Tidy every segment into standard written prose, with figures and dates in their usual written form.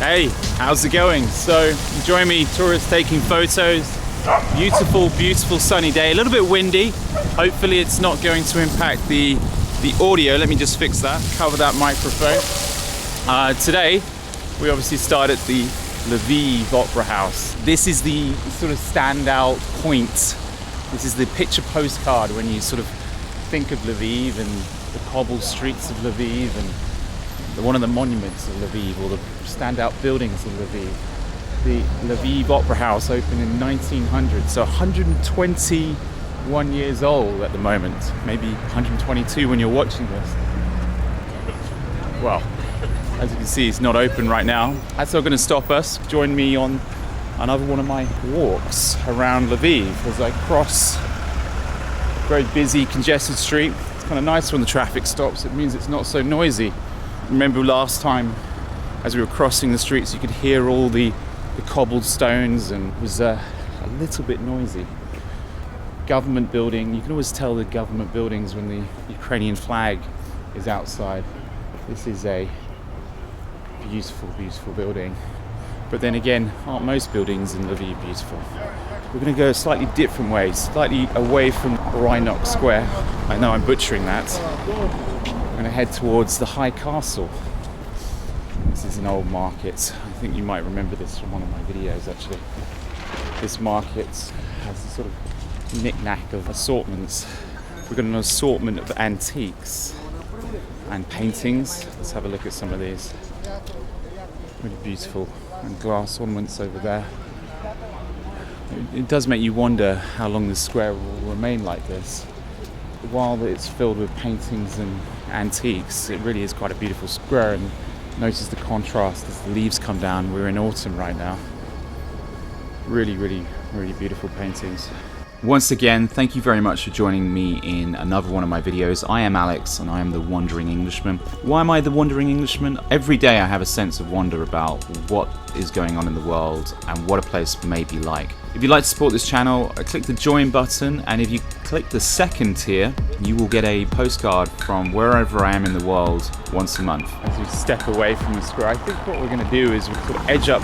Hey, how's it going? So, join me, tourists taking photos. Beautiful, beautiful sunny day. A little bit windy. Hopefully it's not going to impact the audio. Let me just fix that, cover that microphone. Today, we obviously start at the Lviv Opera House. This is the sort of standout point. This is the picture postcard when you sort of think of Lviv and the cobbled streets of Lviv and one of the monuments of Lviv, or the standout buildings of Lviv. The Lviv Opera House opened in 1900, so 121 years old at the moment, maybe 122 when you're watching this. Well, as you can see, it's not open right now. That's not going to stop us. Join me on another one of my walks around Lviv as I cross a very busy, congested street. It's kind of nice when the traffic stops. It means it's not so noisy. Remember last time, as we were crossing the streets, you could hear all the cobbled stones, and it was a little bit noisy. Government building, you can always tell the government buildings when the Ukrainian flag is outside. This is a beautiful, beautiful building. But then again, aren't most buildings in Lviv beautiful? We're going to go a slightly different way, slightly away from Lviv Square. I know I'm butchering that. We're going to head towards the High Castle. This is an old market. I think you might remember this from one of my videos actually. This market has a sort of knick-knack of assortments. We've got an assortment of antiques and paintings. Let's have a look at some of these. Really beautiful. And glass ornaments over there. It does make you wonder how long this square will remain like this. While it's filled with paintings and antiques, it really is quite a beautiful square, and notice the contrast as the leaves come down. We're in autumn right now. Really, really, really beautiful paintings. Once again, thank you very much for joining me in another one of my videos. I am Alex, and I am the Wandering Englishman. Why am I the Wandering Englishman? Every day I have a sense of wonder about what is going on in the world and what a place may be like. If you'd like to support this channel, click the join button, and if you click the second tier, you will get a postcard from wherever I am in the world once a month. As we step away from the square, I think what we're going to do is we'll sort of edge up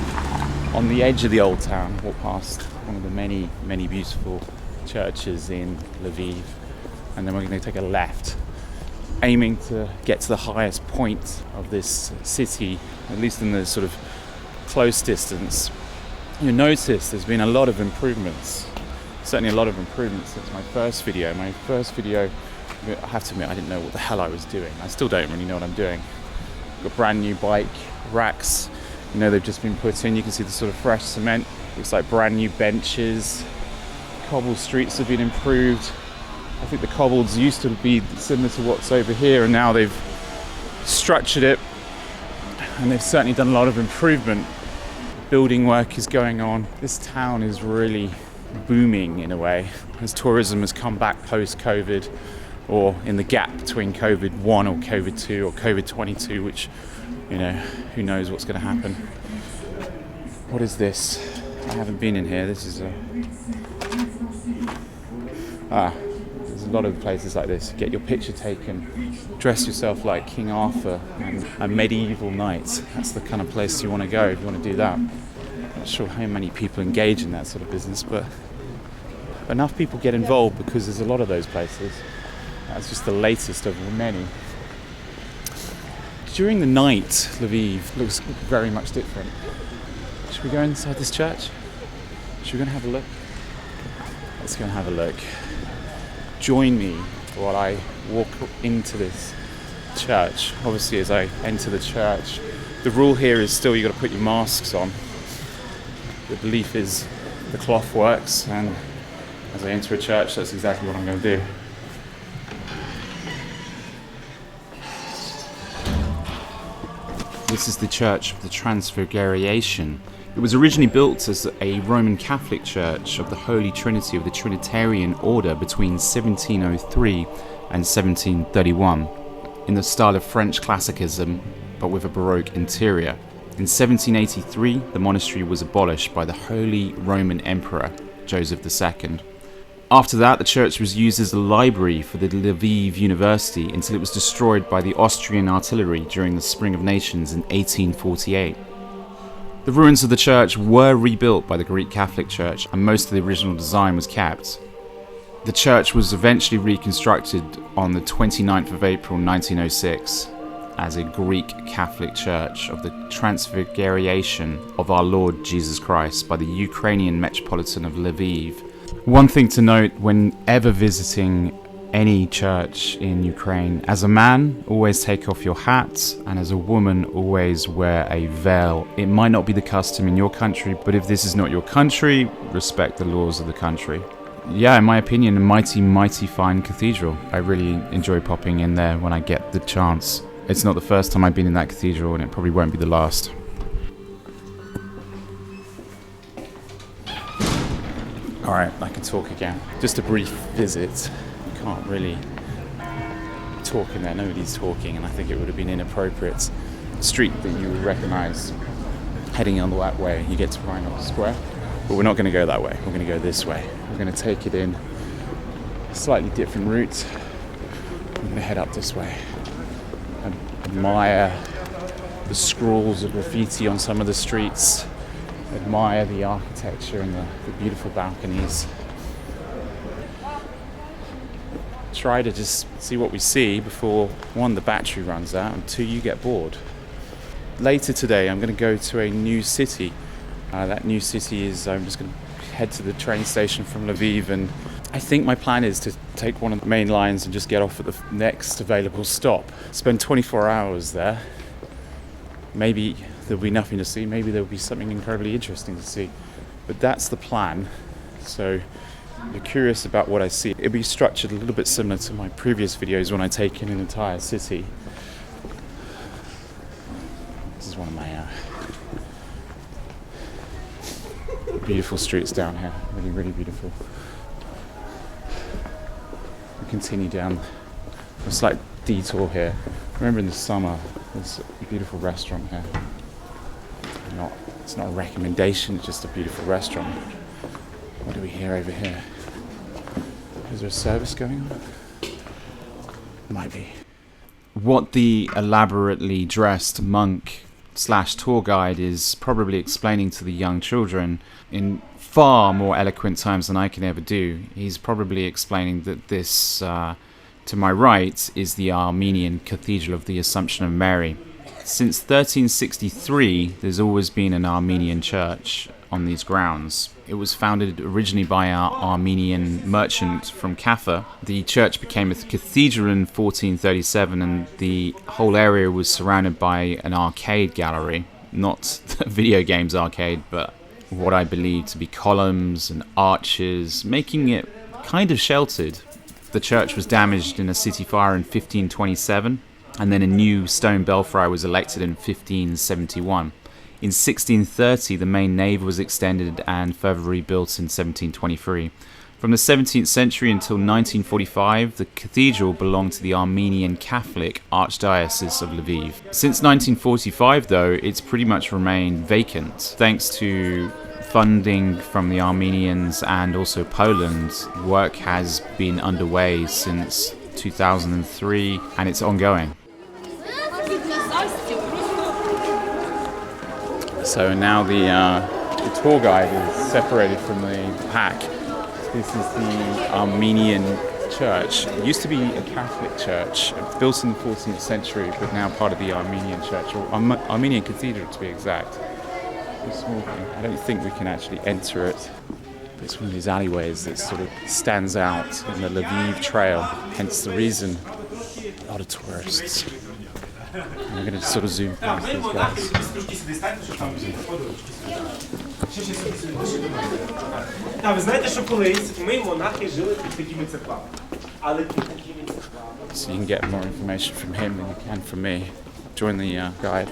on the edge of the old town, walk past one of the many, many beautiful churches in Lviv, and then we're going to take a left, aiming to get to the highest point of this city, at least in the sort of close distance. You'll notice there's been a lot of improvements, certainly a lot of improvements since my first video. My first video, I have to admit, I didn't know what the hell I was doing. I still don't really know what I'm doing. Got brand new bike racks, you know, they've just been put in. You can see the sort of fresh cement, looks like brand new benches. Cobbled streets have been improved. I think the cobbleds used to be similar to what's over here, and now they've structured it, and they've certainly done a lot of improvement. Building work is going on. This town is really booming in a way as tourism has come back post-COVID, or in the gap between COVID-1 or COVID-2 or COVID-22, which, you know, who knows what's going to happen. What is this? I haven't been in here. This is there's a lot of places like this. Get your picture taken, dress yourself like King Arthur and a medieval knight. That's the kind of place you want to go if you want to do that. Not sure how many people engage in that sort of business, but enough people get involved because there's a lot of those places. That's just the latest of many. During the night, Lviv looks very much different. Should we go inside this church? Should we go and have a look? Let's go and have a look. Join me while I walk into this church. Obviously, as I enter the church, the rule here is still you've got to put your masks on. The belief is the cloth works, and as I enter a church, that's exactly what I'm going to do. This is the Church of the Transfiguration. It was originally built as a Roman Catholic church of the Holy Trinity of the Trinitarian Order between 1703 and 1731, in the style of French Classicism, but with a Baroque interior. In 1783, the monastery was abolished by the Holy Roman Emperor Joseph II. After that, the church was used as a library for the Lviv University until it was destroyed by the Austrian artillery during the Spring of Nations in 1848. The ruins of the church were rebuilt by the Greek Catholic Church, and most of the original design was kept. The church was eventually reconstructed on the 29th of April 1906 as a Greek Catholic Church of the Transfiguration of our Lord Jesus Christ by the Ukrainian Metropolitan of Lviv. One thing to note whenever visiting any church in Ukraine, as a man, always take off your hat, and as a woman, always wear a veil. It might not be the custom in your country, but if this is not your country, respect the laws of the country. Yeah, in my opinion, a mighty, mighty fine cathedral. I really enjoy popping in there when I get the chance. It's not the first time I've been in that cathedral, and it probably won't be the last. Alright, I can talk again. Just a brief visit. You can't really talk in there, nobody's talking, and I think it would have been inappropriate. Street that you would recognise heading on that way, you get to Vicheva Square. But we're not going to go that way, we're going to go this way. We're going to take it in a slightly different route. I'm going to head up this way. Admire the scrawls of graffiti on some of the streets. Admire the architecture and the beautiful balconies. Try to just see what we see before, one, the battery runs out, and two, you get bored. Later today I'm going to go to a new city. That new city is, I'm just going to head to the train station from Lviv, and I think my plan is to take one of the main lines and just get off at the next available stop. Spend 24 hours there. Maybe there'll be nothing to see, maybe there'll be something incredibly interesting to see. But that's the plan. So if you're curious about what I see, it'll be structured a little bit similar to my previous videos when I take in an entire city. This is one of my beautiful streets down here, really, really beautiful. We continue down a slight detour here. Remember in the summer, there's a beautiful restaurant here. It's not a recommendation, it's just a beautiful restaurant. What do we hear over here? Is there a service going on? Might be. What the elaborately dressed monk / tour guide is probably explaining to the young children in far more eloquent terms than I can ever do. He's probably explaining that this, to my right, is the Armenian Cathedral of the Assumption of Mary. Since 1363, there's always been an Armenian church on these grounds. It was founded originally by an Armenian merchant from Kaffa. The church became a cathedral in 1437, and the whole area was surrounded by an arcade gallery. Not the video games arcade, but what I believe to be columns and arches, making it kind of sheltered. The church was damaged in a city fire in 1527, and then a new stone belfry was elected in 1571. In 1630, the main nave was extended and further rebuilt in 1723. From the 17th century until 1945, the cathedral belonged to the Armenian Catholic Archdiocese of Lviv. Since 1945, though, it's pretty much remained vacant. Thanks to funding from the Armenians and also Poland, work has been underway since 2003, and it's ongoing. So now the tour guide is separated from the pack. This is the Armenian church. It used to be a Catholic church, built in the 14th century, but now part of the Armenian church, or Armenian cathedral to be exact. It's small thing. I don't think we can actually enter it. It's one of these alleyways that sort of stands out in the Lviv trail, hence the reason a lot of tourists. And we're going to sort of zoom past these guys. So you can get more information from him than you can from me. Join the guide.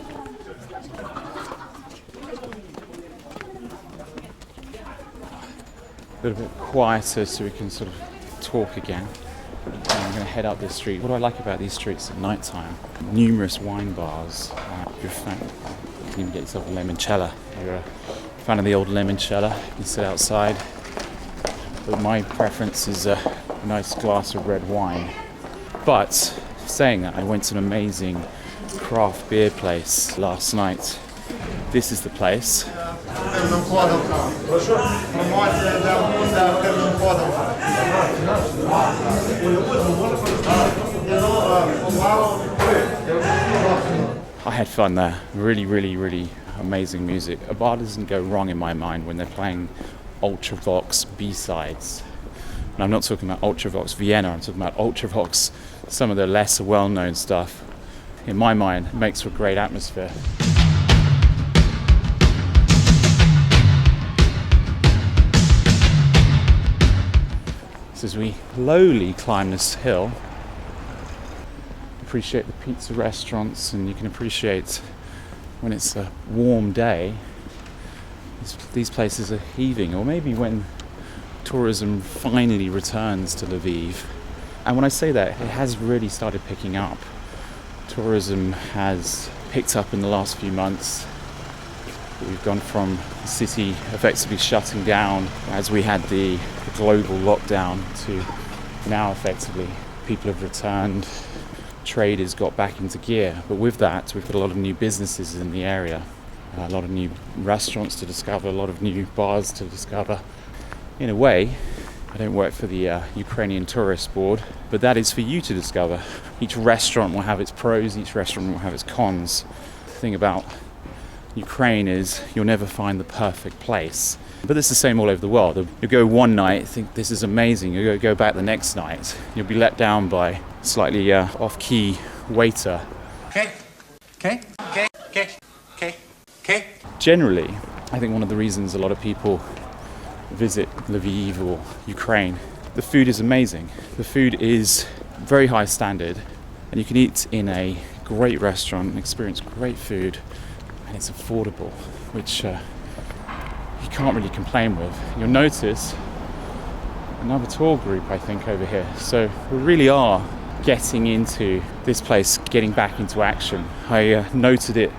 A little bit quieter so we can sort of talk again. I'm going to head up this street. What do I like about these streets at night time? Numerous wine bars. If you're a fan, you can even get yourself a limoncello. If you're a fan of the old limoncello, you can sit outside. But my preference is a nice glass of red wine. But saying that, I went to an amazing craft beer place last night. This is the place. I had fun there. Really, really, really amazing music. A bar doesn't go wrong in my mind when they're playing Ultravox B-sides. And I'm not talking about Ultravox Vienna, I'm talking about Ultravox, some of the lesser well-known stuff. In my mind, it makes for a great atmosphere. So as we slowly climb this hill, appreciate the pizza restaurants, and you can appreciate when it's a warm day, these places are heaving, or maybe when tourism finally returns to Lviv. And when I say that, it has really started picking up. Tourism has picked up in the last few months. We've gone from the city effectively shutting down as we had the global lockdown to now effectively people have returned, trade has got back into gear. But with that, we've got a lot of new businesses in the area, a lot of new restaurants to discover, a lot of new bars to discover. In a way, I don't work for the Ukrainian Tourist Board, but that is for you to discover. Each restaurant will have its pros, each restaurant will have its cons. The thing about Ukraine is you'll never find the perfect place. But it's the same all over the world. You'll go one night, think this is amazing, you'll go back the next night, you'll be let down by slightly off-key waiter. Okay. Generally, I think one of the reasons a lot of people visit Lviv or Ukraine, the food is amazing. The food is very high standard, and you can eat in a great restaurant and experience great food, and it's affordable, which you can't really complain with. You'll notice another tour group, I think, over here. So we really are getting into this place, getting back into action. I noted it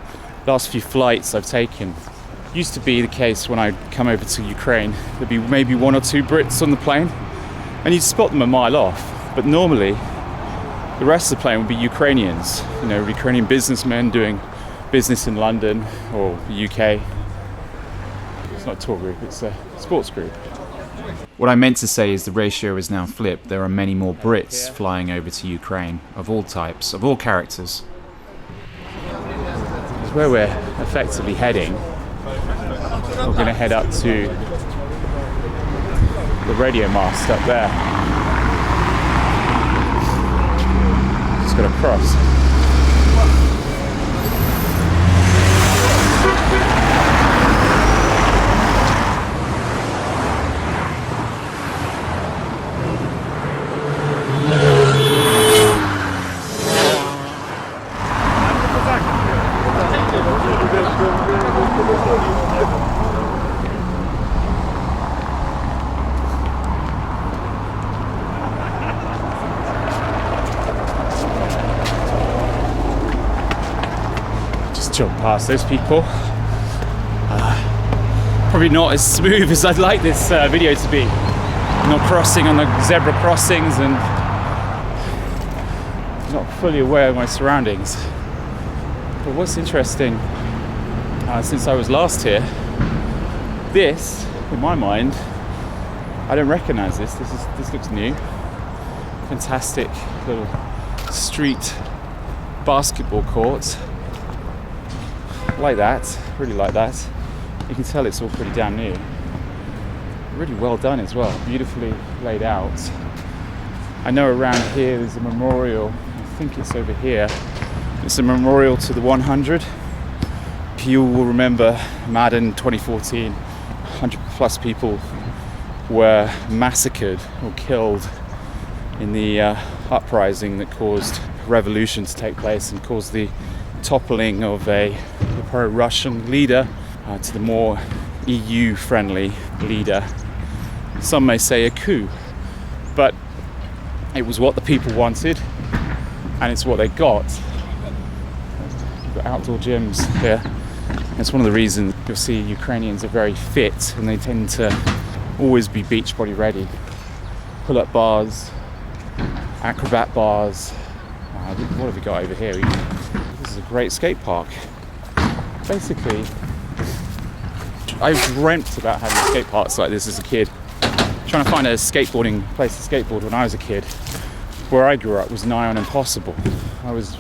last few flights I've taken. Used to be the case when I'd come over to Ukraine, there'd be maybe one or two Brits on the plane, and you'd spot them a mile off. But normally, the rest of the plane would be Ukrainians, Ukrainian businessmen doing business in London or the UK. It's not a tour group, it's a sports group. What I meant to say is the ratio is now flipped. There are many more Brits flying over to Ukraine, of all types, of all characters. It's where we're effectively heading. We're going to head up to the Radio Mast up there. Just got to cross. Jump past those people. Probably not as smooth as I'd like this video to be. Not crossing on the zebra crossings and not fully aware of my surroundings. But what's interesting, since I was last here, this, in my mind, I don't recognize this. This looks new. Fantastic little street basketball court. Like that, really like that. You can tell it's all pretty damn new. Really well done as well, beautifully laid out. I know around here there's a memorial, I think it's over here. It's a memorial to the 100. You will remember Maidan 2014, 100 plus people were massacred or killed in the uprising that caused revolution to take place and caused the toppling of a pro-Russian leader to the more EU-friendly leader. Some may say a coup, but it was what the people wanted, and it's what they got. We've got outdoor gyms here. It's one of the reasons you'll see Ukrainians are very fit, and they tend to always be beach body ready. Pull-up bars, acrobat bars. What have we got over here? This is a great skate park. Basically, I dreamt about having skate parks like this as a kid. Trying to find a skateboarding place to skateboard when I was a kid, where I grew up, was nigh on impossible. I was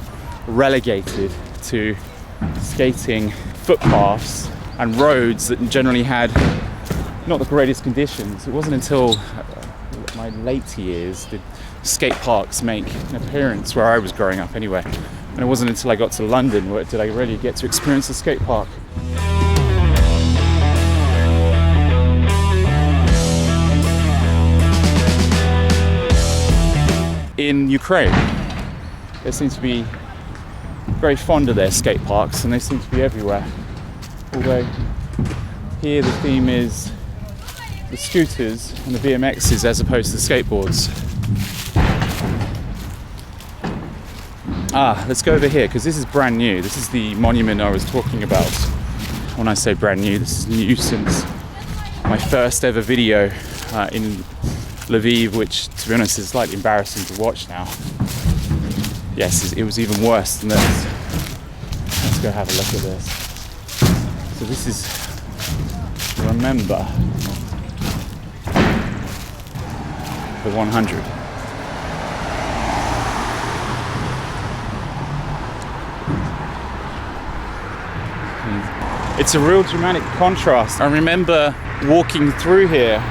relegated to skating footpaths and roads that generally had not the greatest conditions. It wasn't until my late years did skate parks make an appearance where I was growing up anyway. And it wasn't until I got to London where did I really get to experience a skate park. In Ukraine, they seem to be very fond of their skate parks, and they seem to be everywhere. Although here the theme is the scooters and the BMXs as opposed to the skateboards. Let's go over here because this is brand new. This is the monument I was talking about. When I say brand new, this is new since my first ever video in Lviv, which to be honest is slightly embarrassing to watch now. Yes, it was even worse than this. Let's go have a look at this. So this is Remember the 100. It's a real dramatic contrast. I remember walking through here.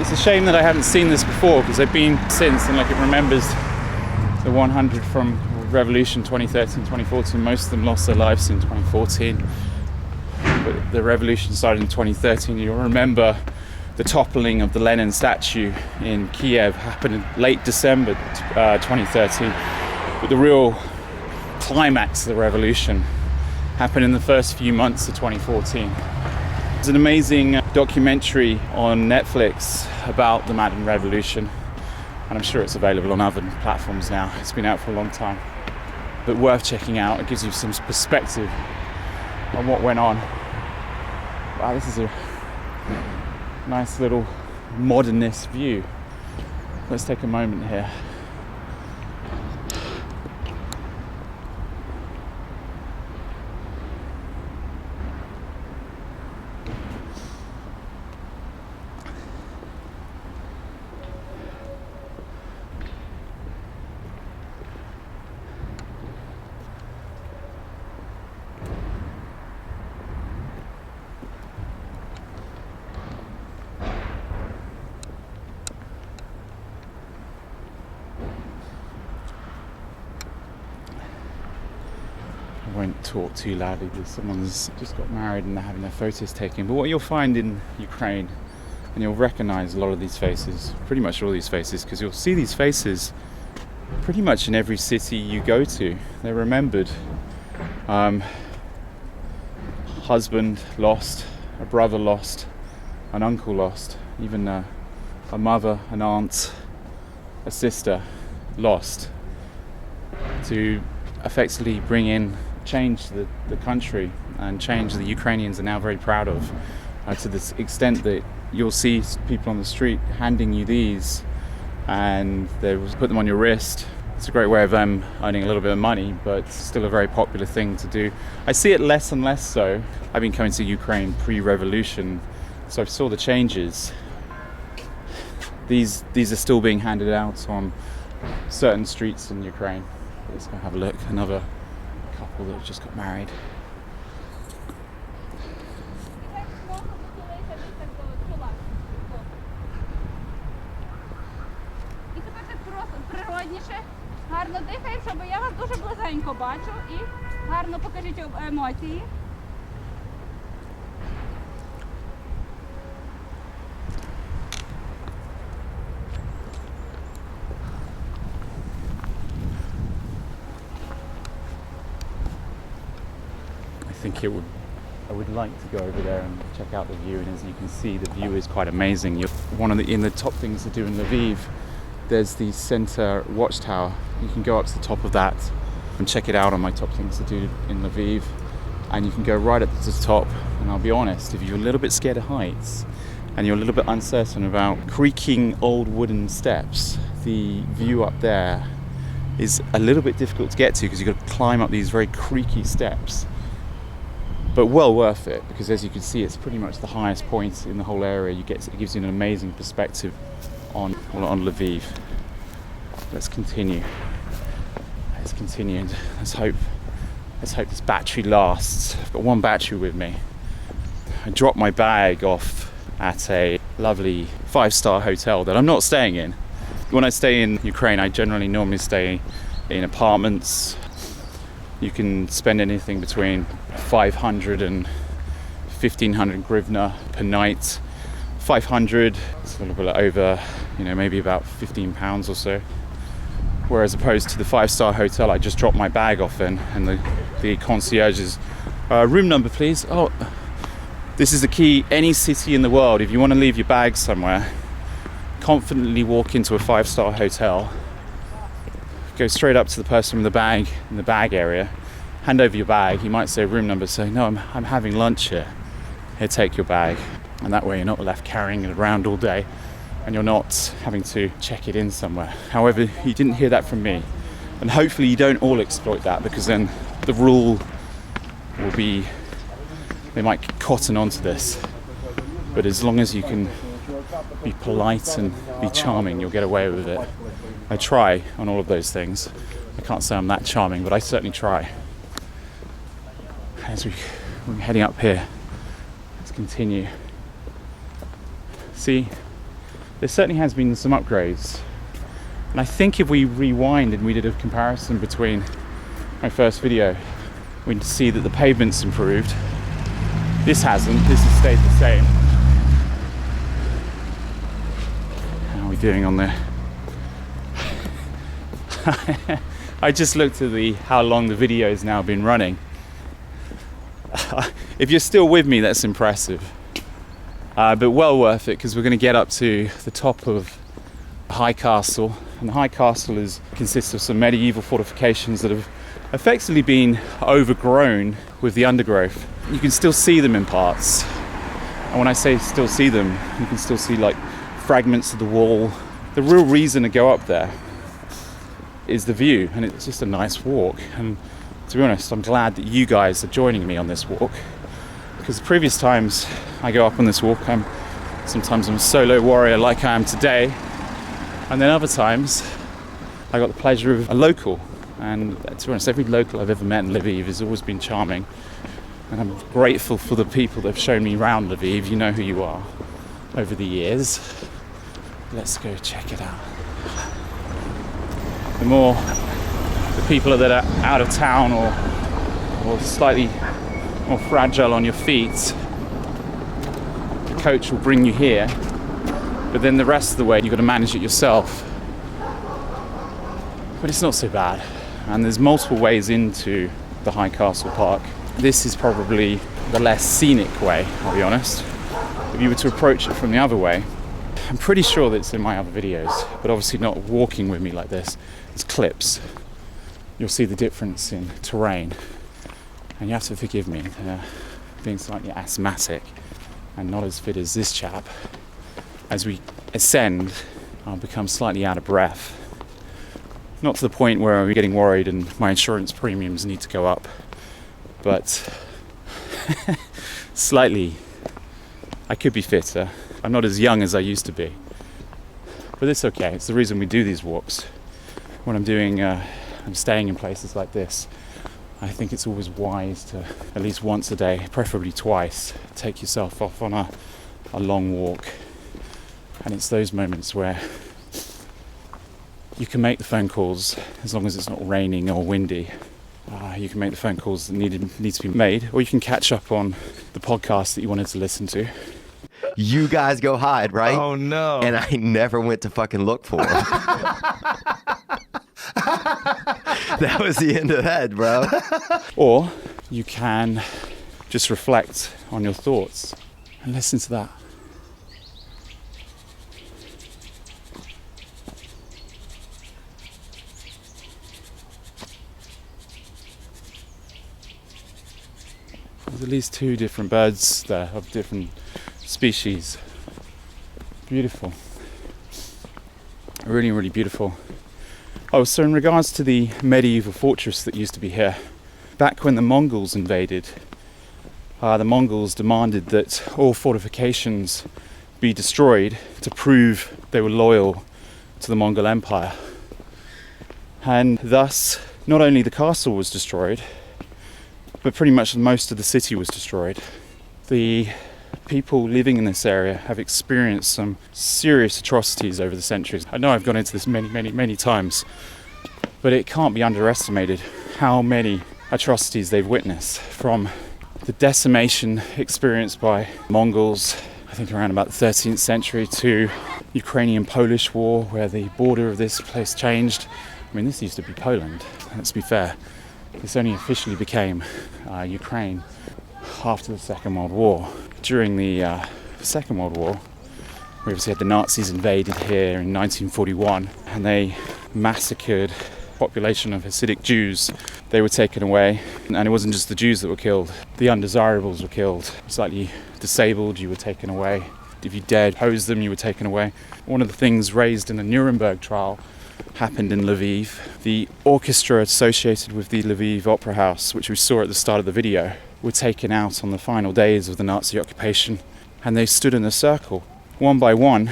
It's a shame that I haven't seen this before because I've been since, and like it remembers the 100 from Revolution 2013, 2014. Most of them lost their lives in 2014. But the revolution started in 2013. You'll remember the toppling of the Lenin statue in Kiev happened in late December 2013. But the real climax of the revolution happened in the first few months of 2014. There's an amazing documentary on Netflix about the Maidan Revolution, and I'm sure it's available on other platforms now. It's been out for a long time, but worth checking out. It gives you some perspective on what went on. Wow, this is a nice little modernist view. Let's take a moment here. I won't talk too loudly because someone's just got married and they're having their photos taken. But what you'll find in Ukraine, and you'll recognize a lot of these faces, pretty much all these faces, because you'll see these faces pretty much in every city you go to. They're remembered. Husband lost, a brother lost, an uncle lost, even a mother, an aunt, a sister lost, to effectively bring in change to the country, and change the Ukrainians are now very proud of, to this extent that you'll see people on the street handing you these and they will put them on your wrist. It's a great way of them earning a little bit of money, but still a very popular thing to do. I see it less and less so. I've been coming to Ukraine pre-revolution, so I saw the changes. These are still being handed out on certain streets in Ukraine. Let's go have a look. Another couple that have just got married. Гарно дихаємо, щоб я вас дуже близенько бачу, і гарно покажіть емоції. I would like to go over there and check out the view, and as you can see, the view is quite amazing. In the top things to do in Lviv, there's the center watchtower. You can go up to the top of that and check it out on my top things to do in Lviv, and you can go right up to the top. And I'll be honest, if you're a little bit scared of heights and you're a little bit uncertain about creaking old wooden steps, the view up there is a little bit difficult to get to because you've got to climb up these very creaky steps. But well worth it, because as you can see, it's pretty much the highest point in the whole area. It gives you an amazing perspective on Lviv. Let's continue and let's hope this battery lasts. I've got one battery with me. I dropped my bag off at a lovely 5-star hotel that I'm not staying in. When I stay in Ukraine, I normally stay in apartments. You can spend anything between 500 and 1500 hryvnia per night. 500, it's a little bit over, maybe about £15 or so. Whereas opposed to the 5-star hotel I just dropped my bag off in, and the concierge's room number, please. Oh, this is the key. Any city in the world, if you want to leave your bag somewhere, confidently walk into a 5-star hotel, go straight up to the person with the bag in the bag area, hand over your bag. You might say room number, say, no, I'm having lunch here. Here, take your bag. And that way you're not left carrying it around all day, and you're not having to check it in somewhere. However, you didn't hear that from me. And hopefully you don't all exploit that, because then the rule will be, they might cotton onto this. But as long as you can be polite and be charming, you'll get away with it. I try on all of those things. I can't say I'm that charming, but I certainly try. As we're heading up here, let's continue. See, there certainly has been some upgrades. And I think if we rewind and we did a comparison between my first video, we'd see that the pavement's improved. This hasn't, this has stayed the same. How are we doing on there? I just looked at how long the video has now been running. If you're still with me, that's impressive. But well worth it, because we're going to get up to the top of the High Castle. And the High Castle consists of some medieval fortifications that have effectively been overgrown with the undergrowth. You can still see them in parts. And when I say still see them, you can still see like fragments of the wall. The real reason to go up there is the view, and it's just a nice walk. And to be honest, I'm glad that you guys are joining me on this walk, because the previous times I go up on this walk, sometimes I'm a solo warrior like I am today, and then other times I got the pleasure of a local. And to be honest, every local I've ever met in Lviv has always been charming, and I'm grateful for the people that have shown me around Lviv. You know who you are over the years. Let's go check it out. The more the people that are out of town or slightly more fragile on your feet, the coach will bring you here, but then the rest of the way you've got to manage it yourself. But it's not so bad, and there's multiple ways into the High Castle Park. This is probably the less scenic way, I'll be honest. If you were to approach it from the other way, I'm pretty sure that it's in my other videos, but obviously not walking with me like this. It's clips. You'll see the difference in terrain, and you have to forgive me being slightly asthmatic and not as fit as this chap. As we ascend, I'll become slightly out of breath. Not to the point where I'm getting worried and my insurance premiums need to go up, but slightly. I could be fitter. I'm not as young as I used to be, but it's okay. It's the reason we do these walks. When I'm staying in places like this, I think it's always wise to, at least once a day, preferably twice, take yourself off on a long walk. And it's those moments where you can make the phone calls, as long as it's not raining or windy. You can make the phone calls that need to be made, or you can catch up on the podcast that you wanted to listen to. You guys go hide, right? Oh no. And I never went to fucking look for him. That was the end of that, bro. Or you can just reflect on your thoughts and listen to that. There's at least 2 different birds there of different species. Beautiful. Really, really beautiful. Oh, so in regards to the medieval fortress that used to be here, back when the Mongols invaded, the Mongols demanded that all fortifications be destroyed to prove they were loyal to the Mongol Empire. And thus, not only the castle was destroyed, but pretty much most of the city was destroyed. The people living in this area have experienced some serious atrocities over the centuries. I know I've gone into this many times, but it can't be underestimated how many atrocities they've witnessed, from the decimation experienced by Mongols, I think around about the 13th century, to Ukrainian-Polish war, where the border of this place changed. I mean, this used to be Poland, let's be fair. This only officially became Ukraine after the Second World War. During the Second World War, we obviously had the Nazis invaded here in 1941, and they massacred a population of Hasidic Jews. They were taken away, and it wasn't just the Jews that were killed. The undesirables were killed. Slightly disabled, you were taken away. If you dared oppose them, you were taken away. One of the things raised in the Nuremberg trial happened in Lviv. The orchestra associated with the Lviv Opera House, which we saw at the start of the video, were taken out on the final days of the Nazi occupation, and they stood in a circle, one by one,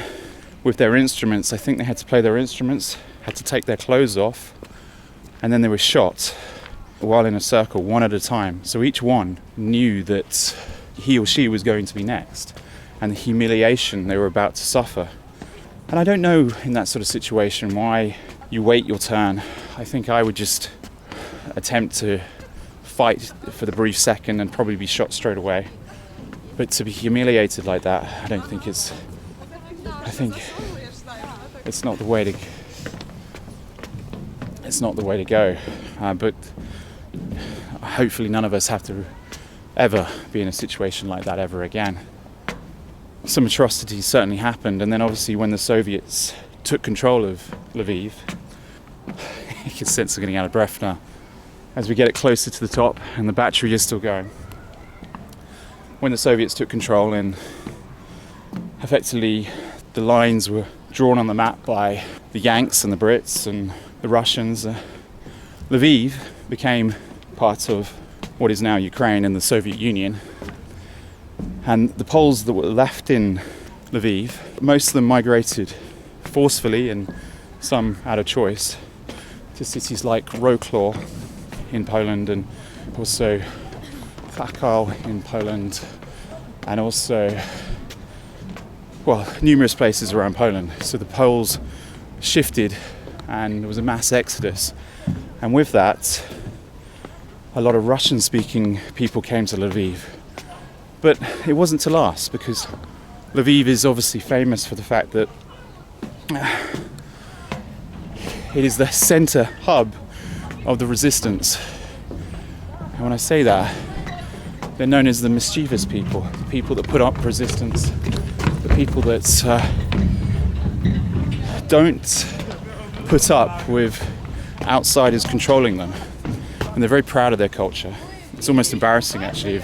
with their instruments. I think they had to play their instruments, had to take their clothes off, and then they were shot while in a circle, one at a time. So each one knew that he or she was going to be next, and the humiliation they were about to suffer. And I don't know in that sort of situation why you wait your turn. I think I would just attempt to fight for the brief second and probably be shot straight away. But to be humiliated like that, I think it's not the way to go. But hopefully none of us have to ever be in a situation like that ever again. Some atrocities certainly happened, and then obviously when the Soviets took control of Lviv, you can sense I'm getting out of breath now, as we get it closer to the top and the battery is still going. When the Soviets took control, and effectively the lines were drawn on the map by the Yanks and the Brits and the Russians, Lviv became part of what is now Ukraine and the Soviet Union. And the Poles that were left in Lviv, most of them migrated forcefully and some out of choice to cities like Wrocław in Poland, and also Krakow in Poland, and also, well, numerous places around Poland. So the Poles shifted and there was a mass exodus. And with that, a lot of Russian-speaking people came to Lviv. But it wasn't to last, because Lviv is obviously famous for the fact that it is the center hub of the resistance. And when I say that, they're known as the Mischievous people, the people that put up resistance, the people that don't put up with outsiders controlling them. And they're very proud of their culture. It's almost embarrassing, actually,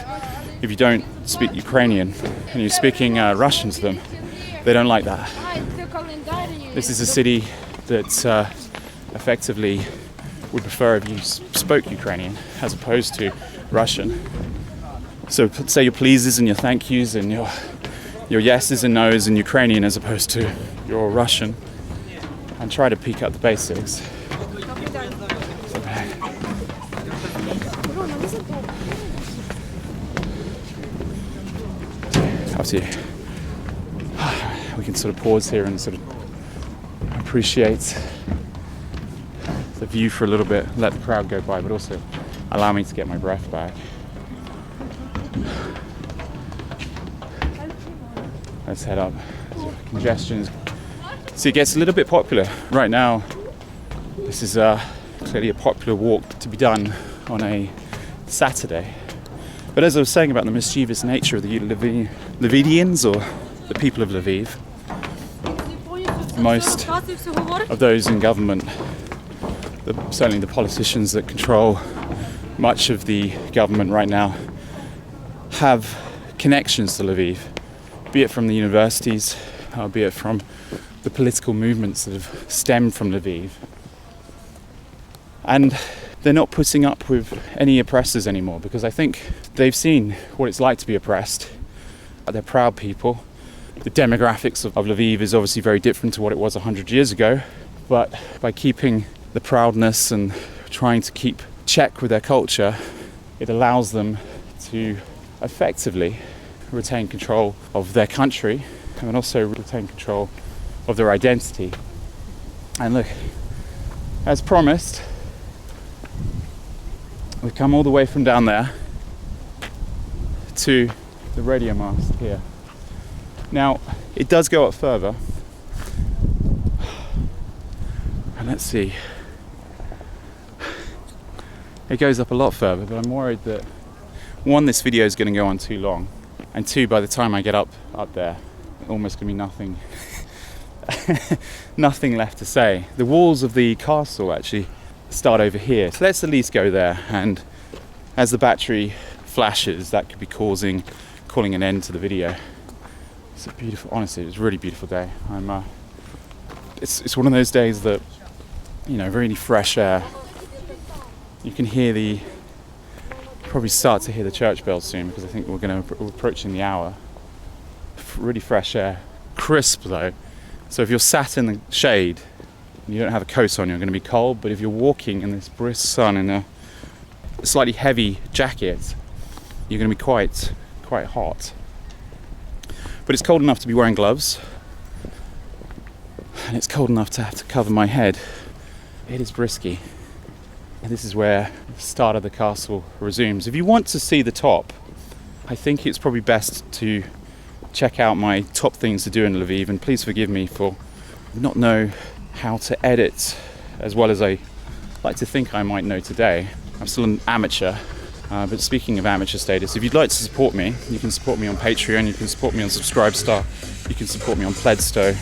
if you don't speak Ukrainian and you're speaking Russian to them. They don't like that. This is a city that effectively would prefer if you spoke Ukrainian as opposed to Russian. So say your pleases and your thank yous and your yeses and nos in Ukrainian as opposed to your Russian, and try to pick up the basics. Up to you. We can sort of pause here and sort of appreciate the view for a little bit, let the crowd go by, but also allow me to get my breath back. Let's head up. Congestion. So it gets a little bit popular. Right now, this is clearly a popular walk to be done on a Saturday. But as I was saying about the mischievous nature of the Lvivians, or the people of Lviv, most of those in government, certainly the politicians that control much of the government right now, have connections to Lviv, be it from the universities, or be it from the political movements that have stemmed from Lviv. And they're not putting up with any oppressors anymore, because I think they've seen what it's like to be oppressed. They're proud people. The demographics of Lviv is obviously very different to what it was 100 years ago, but by keeping the proudness and trying to keep check with their culture, it allows them to effectively retain control of their country and also retain control of their identity. And look, as promised, we've come all the way from down there to the radio mast here. Now, it does go up further. And let's see. It goes up a lot further, but I'm worried that, one, this video is going to go on too long, and two, by the time I get up there, almost going to be nothing nothing left to say. The walls of the castle actually start over here, so let's at least go there, and as the battery flashes, that could be calling an end to the video. It's a beautiful, honestly, it's a really beautiful day. It's one of those days that, really fresh air. You can hear probably start to hear the church bells soon, because I think we're approaching the hour. Really fresh air, crisp though. So if you're sat in the shade and you don't have a coat on, you're going to be cold. But if you're walking in this brisk sun in a slightly heavy jacket, you're going to be quite hot. But it's cold enough to be wearing gloves, and it's cold enough to have to cover my head. It is brisky. And this is where the start of the castle resumes. If you want to see the top, I think it's probably best to check out my top things to do in Lviv, and please forgive me for not know how to edit as well as I like to think I might know today. I'm still an amateur, but speaking of amateur status, if you'd like to support me, you can support me on Patreon, you can support me on Subscribestar, you can support me on Pledsto.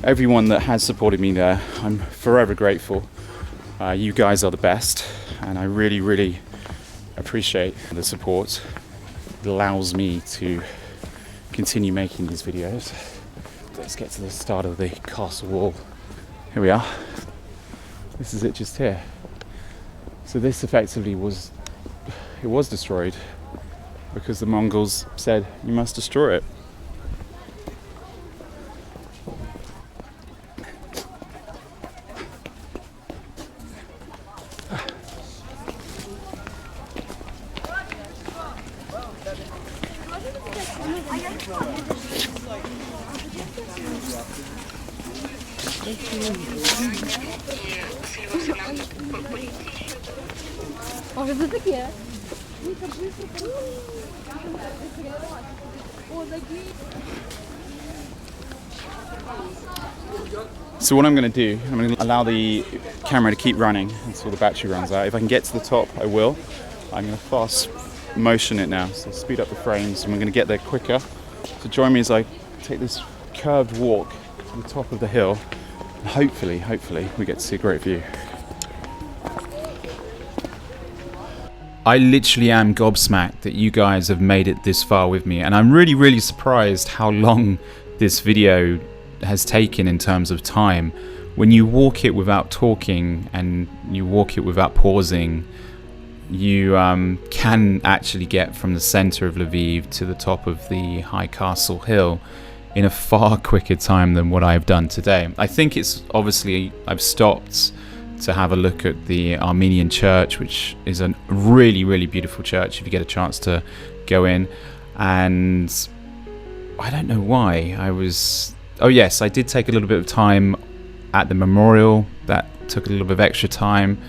Everyone that has supported me there, I'm forever grateful. You guys are the best, and I really, really appreciate the support. It allows me to continue making these videos. Let's get to the start of the castle wall. Here we are. This is it just here. So this effectively was destroyed because the Mongols said you must destroy it. So what I'm going to do, I'm going to allow the camera to keep running until the battery runs out. If I can get to the top, I will. I'm going to fast motion it now, so speed up the frames, and we're going to get there quicker. So join me as I take this curved walk to the top of the hill, and hopefully we get to see a great view. I literally am gobsmacked that you guys have made it this far with me, and I'm really, really surprised how long this video has taken in terms of time. When you walk it without talking and you walk it without pausing, you can actually get from the center of Lviv to the top of the high castle hill in a far quicker time than what I've done today. I think it's obviously, I've stopped to have a look at the Armenian church, which is a really, really beautiful church if you get a chance to go in. And I don't know why oh yes, I did take a little bit of time at the memorial. That took a little bit of extra time,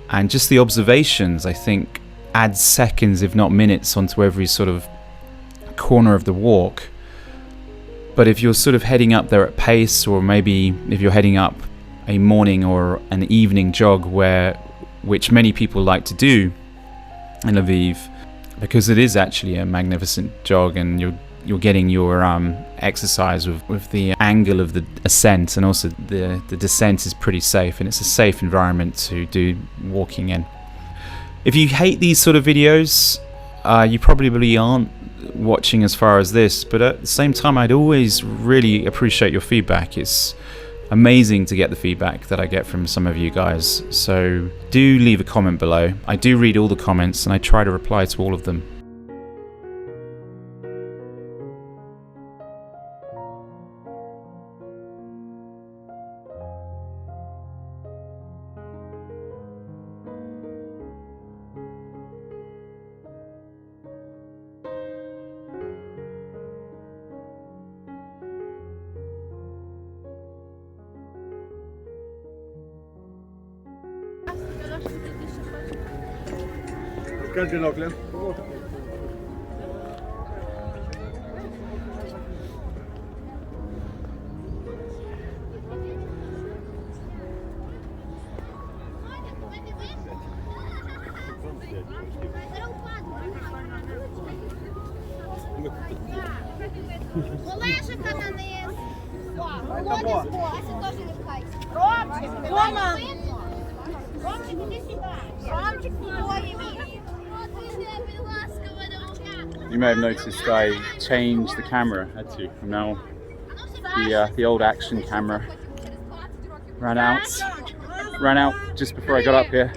and just the observations, I think, add seconds if not minutes onto every sort of corner of the walk. But if you're sort of heading up there at pace, or maybe if you're heading up a morning or an evening jog, which many people like to do in Lviv, because it is actually a magnificent jog, and you're getting your exercise with the angle of the ascent, and also the descent is pretty safe, and it's a safe environment to do walking in. If you hate these sort of videos, you probably aren't watching as far as this, but at the same time, I'd always really appreciate your feedback. It's amazing to get the feedback that I get from some of you guys, so do leave a comment below. I do read all the comments and I try to reply to all of them. Олешика на низ. Володя збоку. Теж не вкайся. Ромчик, Рома. Ромчик, іди сюди. Ромчик, твої мій. You may have noticed I changed the camera. I had to. Now the old action camera ran out just before I got up here.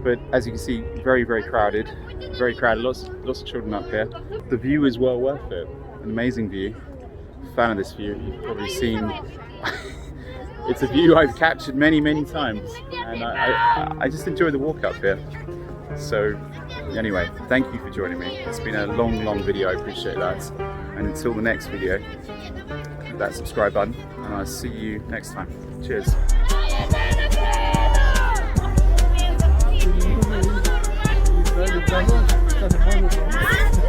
But as you can see, very crowded. Very crowded. Lots of children up here. The view is well worth it. An amazing view. Fan of this view. You've probably seen. It's a view I've captured many times, and I just enjoy the walk up here. So anyway, thank you for joining me. It's been a long video. I appreciate that. And until the next video, hit that subscribe button, and I'll see you next time. Cheers. Ромчик,